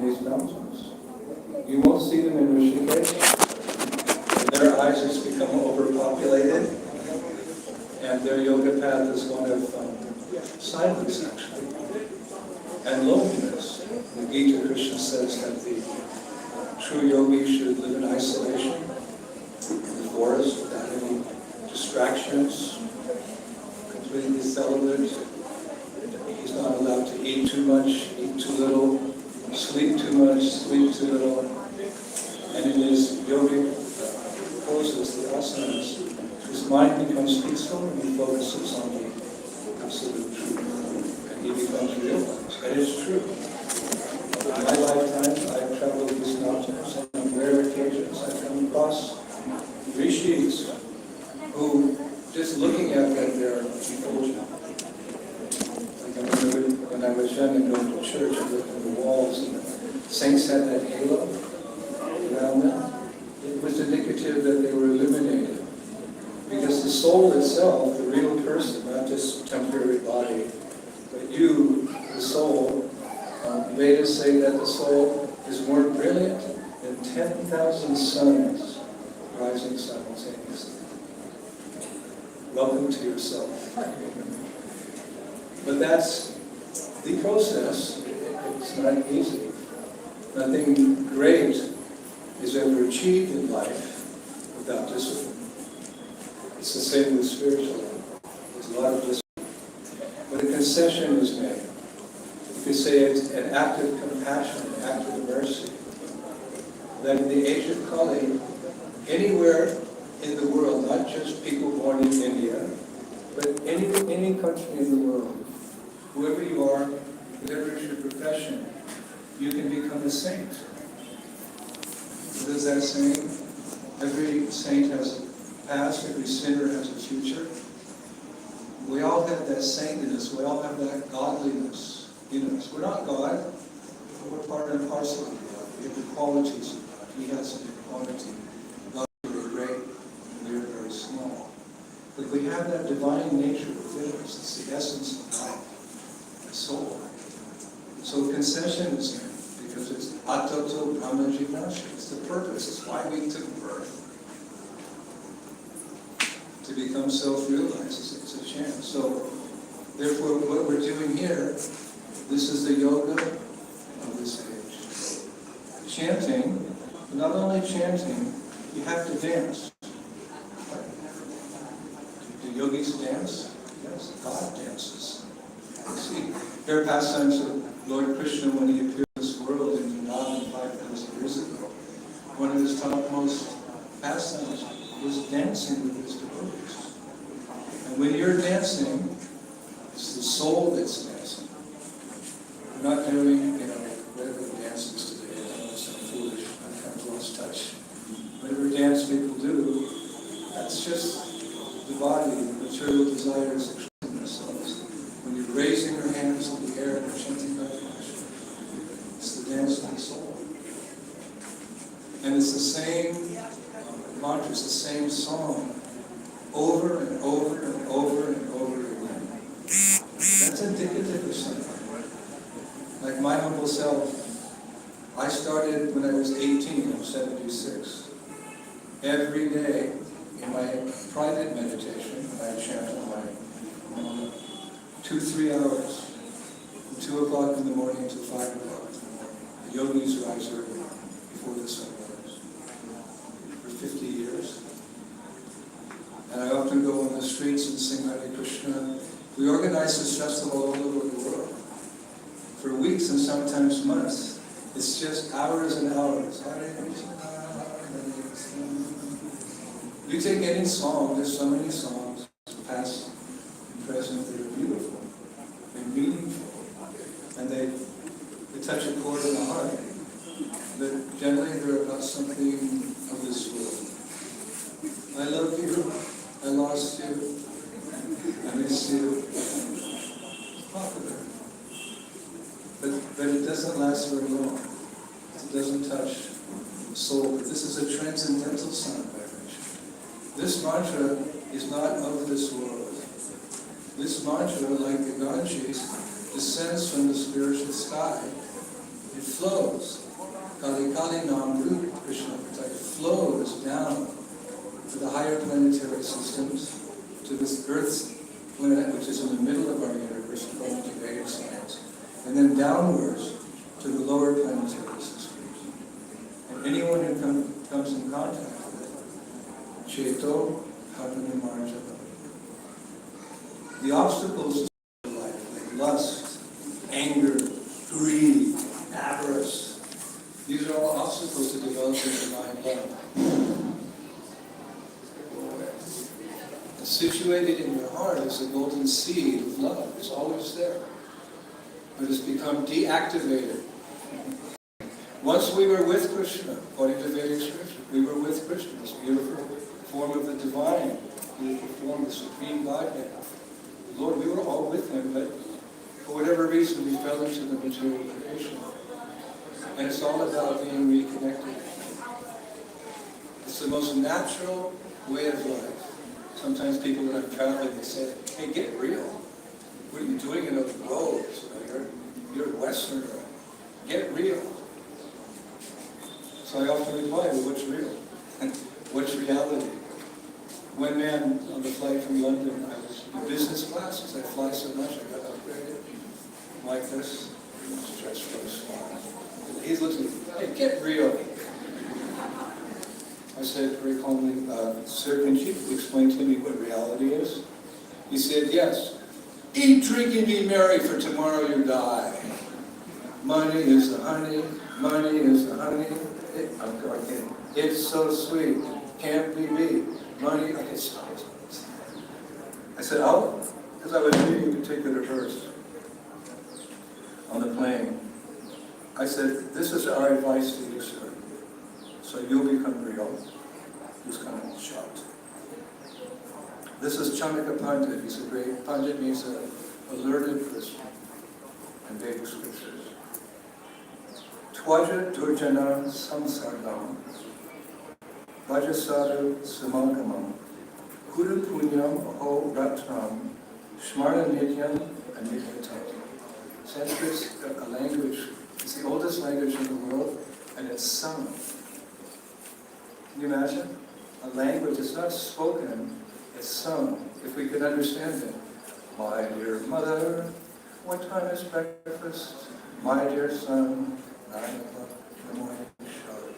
these mountains. You won't see them in Rishikesh. Their eyes has become overpopulated, and their yoga path is one of silence, actually, and loneliness. The Gita, Krishna says that the true yogi should live in isolation, in the forest, without any distractions, completely celibate. He's not allowed to eat too much, eat too little, sleep too much, sleep too little. And in his yogic poses, the asanas, his mind becomes peaceful and he focuses on the absolute truth. And he becomes realized. And it's true. In my lifetime, I've traveled these mountains, and on rare occasions I've come across rishis who, just looking at them, they're effulgent. Like when I was young and going to church, I looked at the walls, and the saints had that halo around them. It was indicative that they were illuminated. Because the soul itself, the real person, not just temporary body, but you, the soul, Vedas say that the soul is more brilliant than 10,000 suns rising simultaneously. Welcome to yourself. But that's the process. It's not easy. Nothing great is ever achieved in life without discipline. It's the same with spiritual life. There's a lot of discipline. But a concession is made. You could say it's an act of compassion, an act of mercy. That in the age of Kali, anywhere in the world, not just people born in India, but any country in the world, whoever you are, whatever is your profession, you can become a saint. What is that saying? Every saint has a past, every sinner has a future. We all have that saintliness, we all have that godliness in us. We're not God, but we're part and parcel of God. We have the qualities of God. He has the quality. God is very great, and we are very small. But we have that divine nature within us. It's the essence of life, the soul. So concession is there, because it's Atato Brahma Jivasya. It's the purpose. It's why we took birth. To become self-realized. It's a chance. So, therefore, what we're doing here, this is the yoga of this age. Chanting, not only chanting, you have to dance. Do yogis dance? Yes, God dances. See, there are pastimes of Lord Krishna when he appeared in this world in Vrindavan 5,000 years ago. One of his topmost pastimes was dancing with his devotees. And when you're dancing, it's the soul that's dancing. We're not doing, whatever dances today. I know it's foolish. I've kind of lost touch. Whatever dance people do, that's just the body, the material desires expressing themselves. When you're raising your hands in the air and you're chanting Hare Krishna, it's the dance of the soul. And it's the same mantra, it's the same song, over and over and over and over again. That's indicative of something. Like my humble self, I started when I was 18, I'm 76. Every day in my private meditation, I chant on my 2-3 hours, from 2 o'clock in the morning to 5 o'clock in the morning. The yogis rise early before the sun rises. For 50 years. And I often go on the streets and sing Hare Krishna. We organize this festival all over the world. For weeks and sometimes months. It's just hours and hours. Hare Krishna, Hare Krishna. You take any song, there's so many songs, past and present, that are beautiful. They're meaningful. And they touch a chord in the heart. But generally they're about something of this world. I love you, I lost you, I miss you. It's popular. But it doesn't last very long. It doesn't touch the soul. But this is a transcendental sound vibration. This mantra is not of this world. This mantra, like the Ganges, descends from the spiritual sky It flows. Kali Kali Nam Root Krishna Prataksha flows down to the higher planetary systems, to this Earth's planet, which is in the middle of our universe, according to Vedic science, and then downwards to the lower planetary systems. And anyone who comes in contact with it, Cheto Hatanimarjava. The obstacles to life, like lust, anger, greed, avarice, these are all obstacles to developing divine love. Situated in your heart is a golden seed of love. It's always there. But it's become deactivated. Once we were with Krishna, according to Vedic scripture, we were with Krishna, this beautiful form of the divine, beautiful form of the Supreme Godhead. Lord, we were all with him, but for whatever reason we fell into the material creation. And it's all about being reconnected. It's the most natural way of life. Sometimes people when I'm traveling, they say, hey, get real. What are you doing in those roads? You're a Westerner. Get real. So I often reply, well, what's real? What's reality? One man on the flight from London, I was in business class because I fly so much, I got upgraded. Like this, stretched for a smile. He's looking, hey, get real. I said very calmly, sir, can you explain to me what reality is? He said, yes. Eat, drink, and be merry, for tomorrow you die. Money is the honey, money is the honey. I'm kidding. It's so sweet, can't be beat. Money, I get stopped. I said, oh, because I was reading a particular verse on the plane. I said, this is our advice to you, sir. So you'll become real. He was kind of shocked. This is Chanaka Pandit. He's a great Pandit, means a learned person in Vedic scriptures. Twaja Durjana Samsardam Vajasadu Samagamam Kuru Punyam Aho Ratram Shmarna Nityam Anityatam. Sanskrit's a language, it's the oldest language in the world, and it's sung. Can you imagine? A language is not spoken, it's sung. If we could understand it. My dear mother, what time is breakfast? My dear son, 9 o'clock in the morning sharp.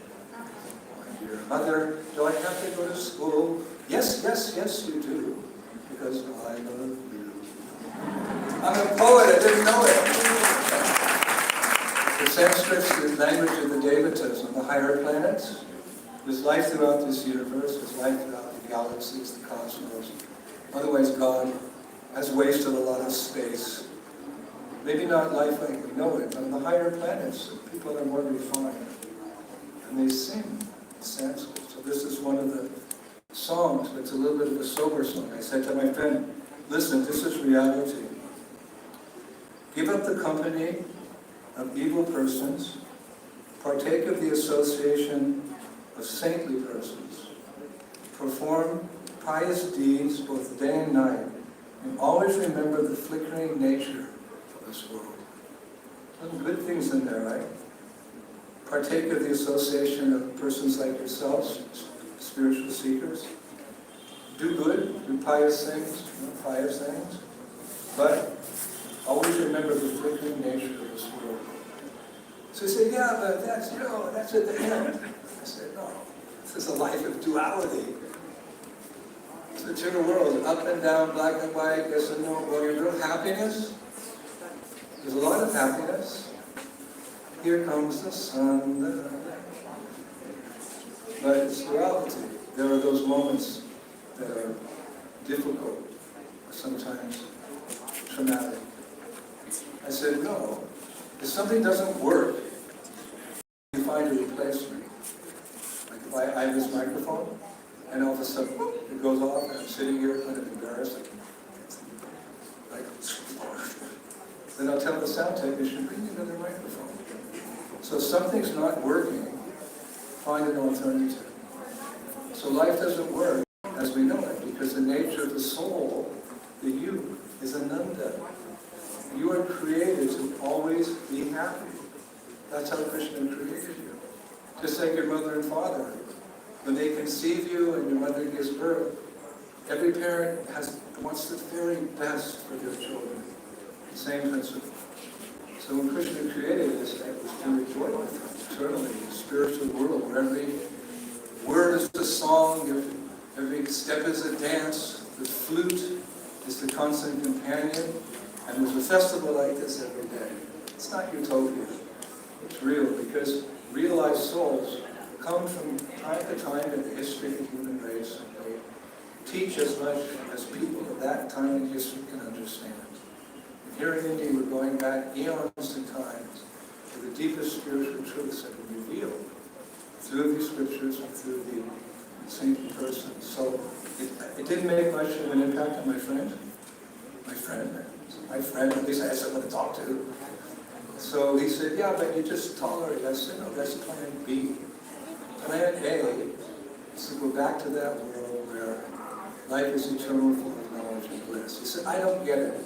My dear mother, do I have to go to school? Yes, yes, yes, you do. Because I love you. I'm a poet, I didn't know it. The Sanskrit's the language of the Devatas on the higher planets. There's life throughout this universe, there's life throughout the galaxies, the cosmos. Otherwise, God has wasted a lot of space. Maybe not life like we know it, but on the higher planets, people are more refined. And they sing in Sanskrit. So this is one of the songs, but it's a little bit of a sober song. I said to my friend, listen, this is reality. Give up the company of evil persons, partake of the association of saintly persons, perform pious deeds both day and night, and always remember the flickering nature of this world. Some good things in there, right? Partake of the association of persons like yourselves, spiritual seekers. Do good, do pious things, but always remember the flickering nature of this world. So you say, yeah, but that's at the end. I said, no, this is a life of duality. It's the material world, up and down, black and white, yes and no. Well, your real happiness, there's a lot of happiness. Here comes the sun. But it's duality. There are those moments that are difficult, or sometimes traumatic. I said, no, if something doesn't work, you find a replacement. Like if I have this microphone, and all of a sudden it goes off, and I'm sitting here kind of embarrassed. Then I'll tell the sound technician, bring me another microphone. So if something's not working, find an alternative. So life doesn't work as we know it, because the nature of the soul, the you, is ananda. You are created to always be happy. That's how Krishna created you. Just like your mother and father. When they conceive you and your mother gives birth, every parent wants the very best for their children. Same principle. So when Krishna created this, it was to enjoy with eternally, the spiritual world, where every word is a song, every step is a dance, the flute is the constant companion, and there's a festival like this every day. It's not utopia. It's real, because realized souls come from time to time in the history of the human race, and they teach as much as people of that time in history can understand. And here in India, we're going back eons and times to the deepest spiritual truths that are revealed through these scriptures and through the saintly persons. So it didn't make much of an impact on my friend. My friend, at least I had someone to talk to. So he said, yeah, but you just tolerate. I said, no, that's plan B. Plan A is to go back to that world where life is eternal, full of knowledge and bliss. He said, I don't get it.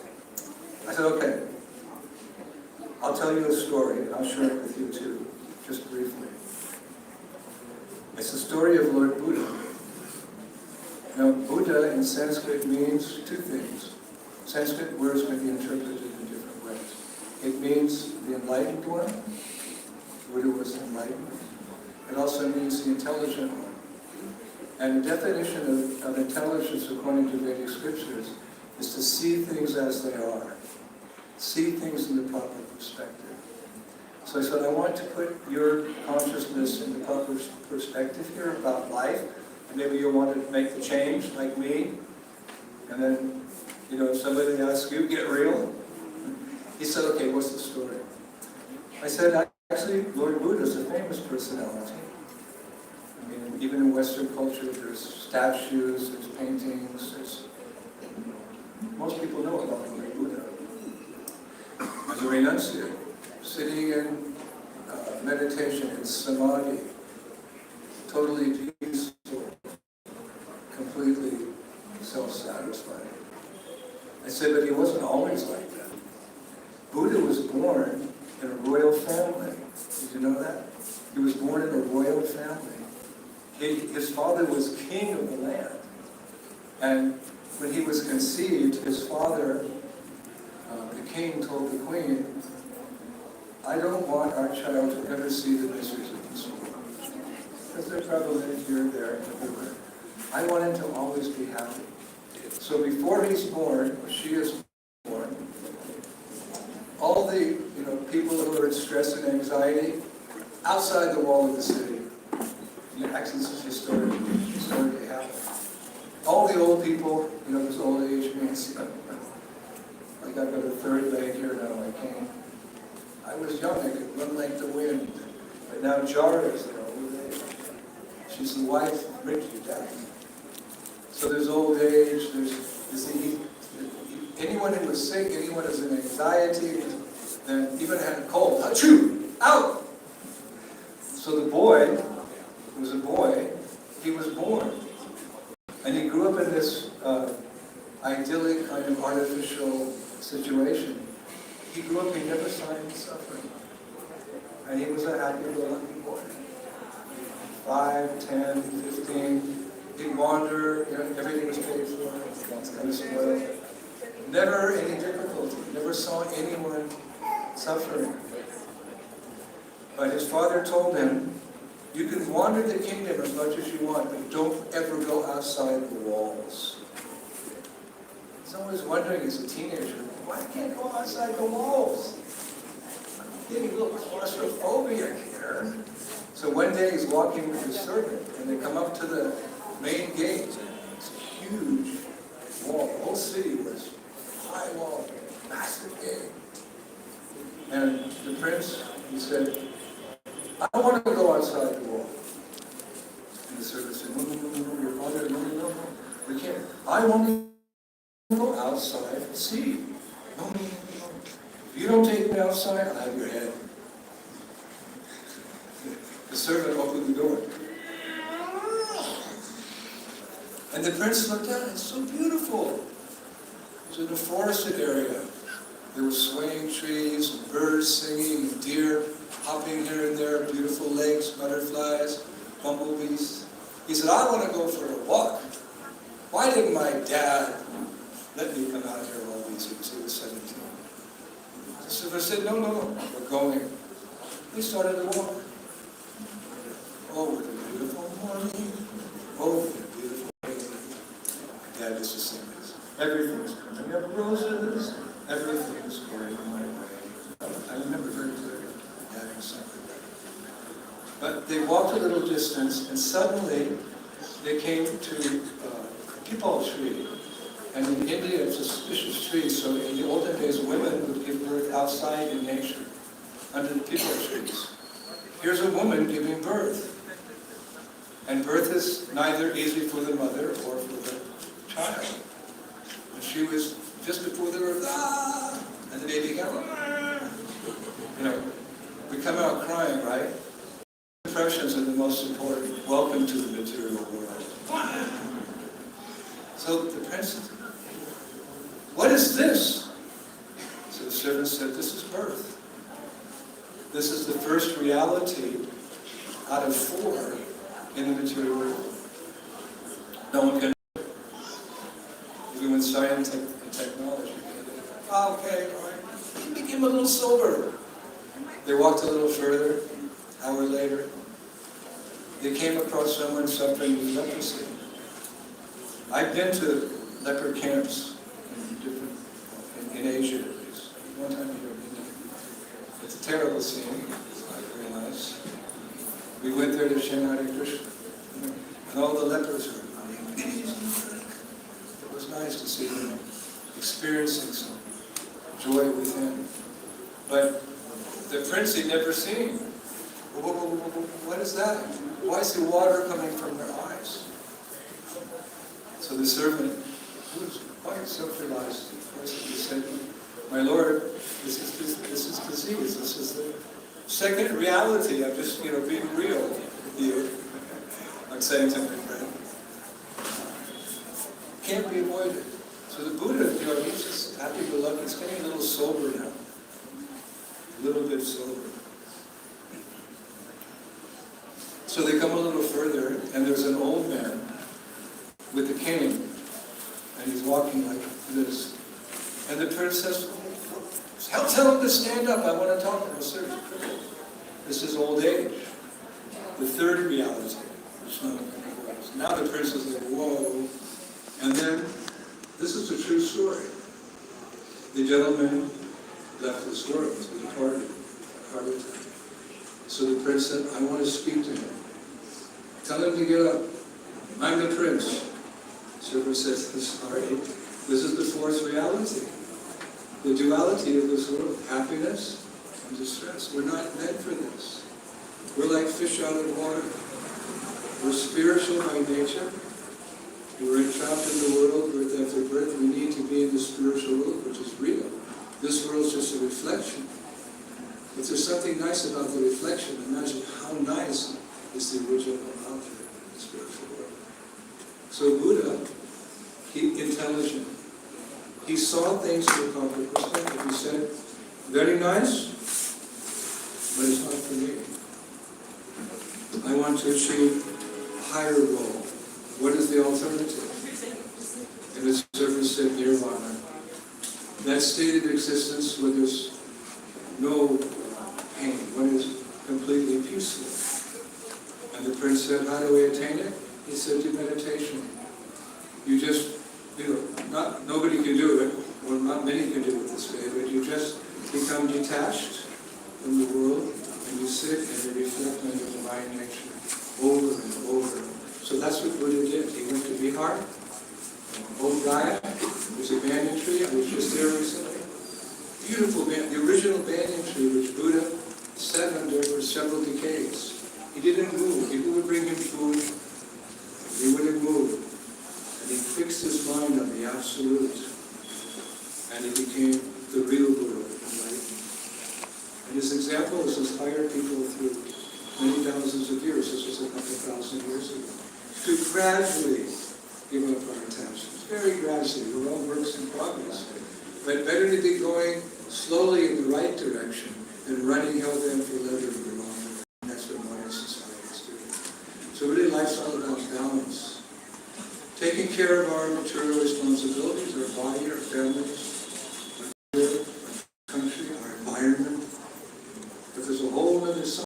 I said, okay, I'll tell you a story, and I'll share it with you too, just briefly. It's the story of Lord Buddha. Now, Buddha in Sanskrit means two things. Sanskrit words can be interpreted in different ways. It means the enlightened one. Buddha was enlightened. It also means the intelligent one. And the definition of intelligence according to Vedic scriptures is to see things as they are. See things in the proper perspective. So I said, I want to put your consciousness in the proper perspective here about life. And maybe you'll want to make the change, like me. And then, if somebody asks you, get real. He said, okay, what's the story? I said, actually, Lord Buddha is a famous personality. I mean, even in Western culture, there's statues, there's paintings, most people know about Lord Buddha. As a renunciate, sitting in meditation, in samadhi, totally peaceful, completely self-satisfied. I said, but he wasn't always like that. Buddha was born in a royal family. Did you know that? He was born in a royal family. His father was king of the land. And when he was conceived, his father, the king, told the queen, I don't want our child to ever see the miseries of this world. Because they're prevalent here, there, and everywhere. I want him to always be happy. So before he's born, or she is born, all the people who are in stress and anxiety, outside the wall of the city. Actually, this is historically happened. All the old people, those old age means, like I've got a third leg here now, I can't. I was young, I could run like the wind. But now Jara is there, old age. She's the wife of Ricky, Dad. So there's old age, anyone who was sick, anyone who was in anxiety, and even had a cold, achoo, out! So the boy, he was a boy, he was born. And he grew up in this idyllic kind of artificial situation. He grew up, he never saw any suffering. And he was a happy-go-lucky boy. 5, 10, 15, he'd wander, everything was paid for, kind of spoiled. Never any difficulty, never saw anyone suffering. But his father told him, you can wander the kingdom as much as you want, but don't ever go outside the walls. He's always wondering as a teenager, why can't I go outside the walls? I'm getting a little claustrophobia here. So one day he's walking with his servant, and they come up to the main gate. It's a huge wall. The whole city was high wall, massive gate. And the prince, he said, I don't want to go outside the wall. And the servant said, no, your father, no, we can't. I want to go outside and see. No. If you don't take me outside, I'll have your head. The servant opened the door. And the prince looked out, it's so beautiful. It was in a forested area. There were swaying trees, and birds singing, and deer. hopping here and there, beautiful lakes, butterflies, bumblebees. He said, I want to go for a walk. Why didn't my dad let me come out here all these years? He was 17. So I said, no, we're going. We started to walk. Over the beautiful morning, over the beautiful rain. Dad used to sing this. Everything's coming up roses, everything's going my way. I remember very clearly having something. But they walked a little distance, and suddenly they came to a peepal tree. And in India, it's a suspicious tree, so in the olden days, women would give birth outside in nature, under the peepal trees. Here's a woman giving birth. And birth is neither easy for the mother or for the child. And she was just before the birth, and the baby got, we come out crying, right? Impressions are the most important. Welcome to the material world. So the prince said, what is this? So the servant said, this is birth. This is the first reality out of 4 in the material world. No one can do it. Even with science and technology. Okay, all right. He became a little sober. They walked a little further. An hour later, they came across someone suffering with leprosy. I've been to leper camps in Asia, at least. One time here in India. It's a terrible scene. It's not very nice. We went there to chant Hare Krishna, and all the lepers were amazing. It was nice to see them experiencing some joy within. But the prince he'd never seen. What is that? Why is the water coming from their eyes? So the servant, who was quite self-realized, he said, my lord, this is disease. This is the second reality. I'm just, being real with you. I'm saying something, right? Can't be avoided. So the Buddha, he's just happy-go-lucky. He's getting a little sober now. A little bit sober. So they come a little further, and there's an old man with a cane, and he's walking like this. And the prince says, tell him to stand up. I want to talk to him. Sir, this is old age. The third reality. Now the prince is like, whoa. And then, this is a true story. The gentleman left this world, he departed, heart attack. So the prince said, I want to speak to him. Tell him to get up. I'm the prince. The servant says, sorry, this is the 4th reality. The duality of this world, happiness and distress. We're not meant for this. We're like fish out of water. We're spiritual by nature. We're trapped in the world, birth after birth. We need to be in the spiritual world, which is real. This world is just a reflection. But there's something nice about the reflection. Imagine how nice is the original object in the spiritual world. So Buddha, intelligent. He saw things from a concrete perspective. He said, very nice, but it's not for me. I want to achieve a higher goal. What is the alternative? And the servant said, nirvana. That state of existence where there's no pain, when it's completely peaceful. And the prince said, how do we attain it? He said, do meditation. You just, nobody can do it, or not many can do it this way, but you just become detached from the world, and you sit and you reflect on your divine nature over and over. So that's what Buddha did. He went to Bihar, Bodh Gaya. There's a banyan tree. I was just there recently. Beautiful banyan, the original banyan tree which Buddha sat under for several decades. He didn't move. People would bring him food. He wouldn't move. And he fixed his mind on the absolute. And he became the real Buddha in life. And his example has inspired people through many thousands of years. This was a couple thousand years ago. To gradually give up our attachments. Very gradually. We're all works in progress. But better to be going slowly in the right direction than running hell then for leather and barometer. And that's what modern society is doing. So really life's all about balance. Taking care of our material responsibilities, our body, our families,